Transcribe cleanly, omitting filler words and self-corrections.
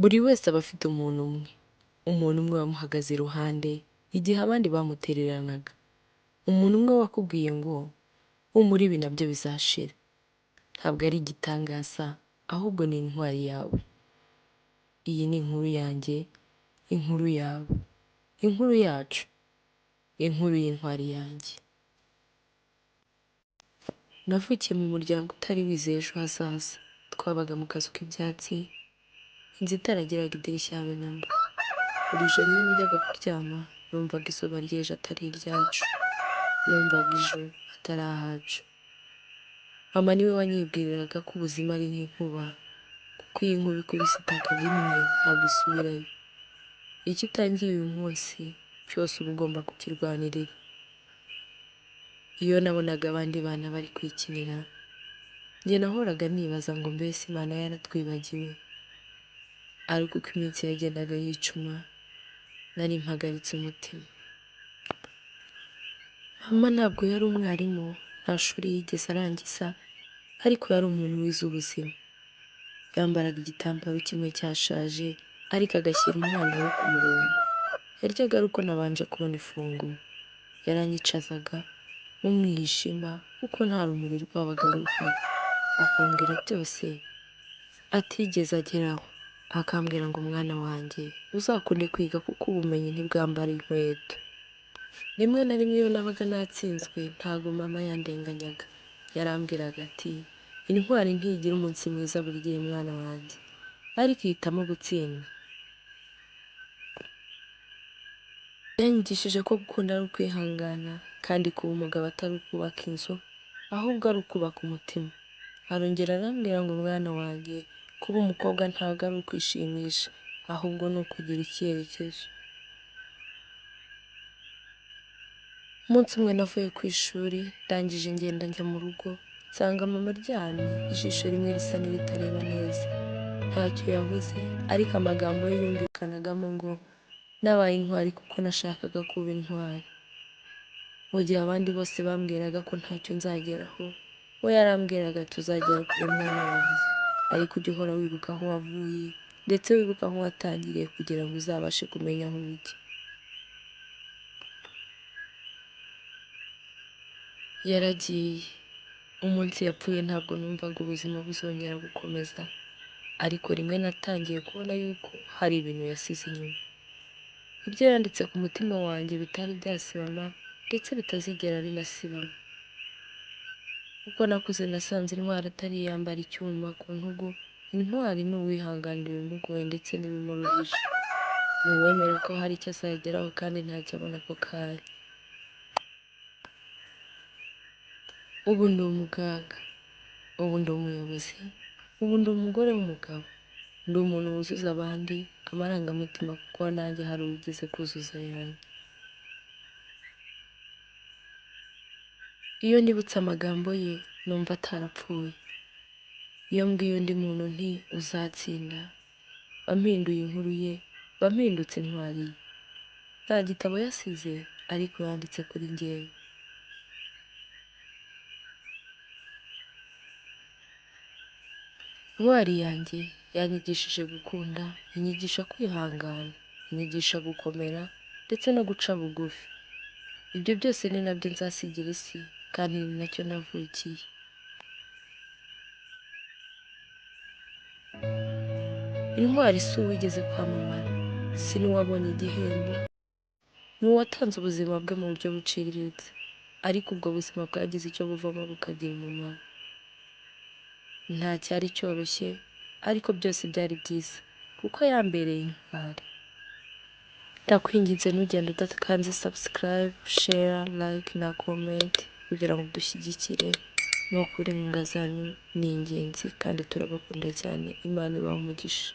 Buri wese aba afite umuntu umwe wamuhagaze iruhande igihe abandi bamutereranaga, umuntu umwe wakubwiye ngo humura ibi nabyo bizashira, ntabwo ari igitangaza ahubwo ni intwari yawe. Iyi ni inkuru yanjye, inkuru yawe, inkuru yacu, inkuru y'intwari yanjye. Navukiye mu muryango utari wizeye ejo hazaza, twabaga mu kazu k'ibyatsi, inzu itaragiraga idirishya habe namba. Buri joro iyo njyaga kuryama numvaga izuba ry'ejo atari iryacu, numvaga ijoro atari ahacu. Mama niwe wanyibwiriraga ko ubuzima ari nk'inkuba, kuko iyi nkuba ikubise itaka rimwe ntabwo isubirayo. Icyo utangiye uyu munsi cyose uba ugomba kukirwanirira. Iyo nabonaga abandi bana bari kwikinira, njye nahoraga nibaza ngo mbese Imana yaratwibagiwe, ariko uko iminsi yagendaga yicuma nari mpagaritse umutima. Mama ntabwo yari umwarimu, nta shuri yigeze arangiza, ariko yari umuntu wize ubuzima. Yambaraga igitambaro kimwe cyashaje ariko agashyira umwana we ku murongo. Yaryaga ari uko nabanje kubona ifunguro. Yaranyicazaga mu mwijima kuko nta rumuri rwabaga ruhari, akambwira byose atigeze ageraho. Akambwira ngo mwana wanjye uzakunde kwiga kuko ubumenyi ntibwambara inkweto. Rimwe na rimwe iyo nabaga natsinzwe ntabwo mama yandenganyaga, yarambwiraga ati intwari ntigira umunsi mwiza buri gihe mwana wanjye, ariko ihitamo gutsinda. Yanyigishije ko gukunda ari ukwihangana, kandi kuba umugabo atari ukubaka inzu ahubwo ari ukubaka umutima. Arongera arambwira ngo mwana wanjye kuba umukobwa ntabwo ari ukwishimisha, ahubwo ni ukugira icyerekezo. Umunsi umwe navuye ku ishuri, ndangije ngenda njya mu rugo, nsanga mama aryamye, ijisho rimwe risa n'iritareba neza. Ntacyo yavuze, ariko amagambo ye yumvikanagamo ngo nabaye intwari kuko nashakaga kuba intwari. Mu gihe abandi bose bambwiraga ko ntacyo nzageraho, we yarambwiraga ati uzagera kure mwana wanjye, ariko ujye uhora wibuka aho wavuye, ndetse wibuka aho watangiriye kugira ngo uzabashe kumenya aho ujya. Yaragiye. Umunsi yapfuye ntabwo numvaga ubuzima buzongera gukomeza, ariko rimwe natangiye kubona yuko hari ibintu yasize inyuma. Ibyo yanditse ku mutima wanjye bitari byasibama, ndetse bitazigera binasibama. Uko nakuze nasanze intwari atari yambara icyuma ku ntugu, intwari ni uwihanganira ibimugoye ndetse n'ibimuruhije, ni uwemera ko hari icyo azageraho kandi ntacyo abona ako kanya. Ubu ndi umuganga, ubu ndi umuyobozi, ubu ndi umugore w'umugabo, ndi umuntu wuzuza abandi amarangamutima kuko nanjye hari uwigeze kuzuza yanjye. Iyo nibutse amagambo ye numva atarapfuye. Iyo mbwiye undi muntu nti uzatsinda, bampinduye inkuru ye, bampindutse intwari ye. Nta gitabo yasize ariko yanditse kuri njyewe. Intwari yanjye yanyigishije gukunda, inyigisha kwihangana, inyigisha gukomera ndetse no guca bugufi. Ibyo byose ni nabyo nzasigira isi, kandi ni nacyo navukiye. Intwari si uwigeze kwamamara, si n'uwabonye igihembo, ni uwatanze ubuzima bwe mu buryo buciriritse, ariko ubwo buzima bwagize icyo buvamo bukagira umumaro. Nta cyari cyoroshye, ariko byose byari byiza kuko yambereye intwari. Ndakwinginze ntugende udakanze subscribe, share, like na comment kugira ngo dushyigikire. Ni ukuri inkunga zanyu ni ingenzi kandi turabakunda cyane. Imana ibahe umugisha.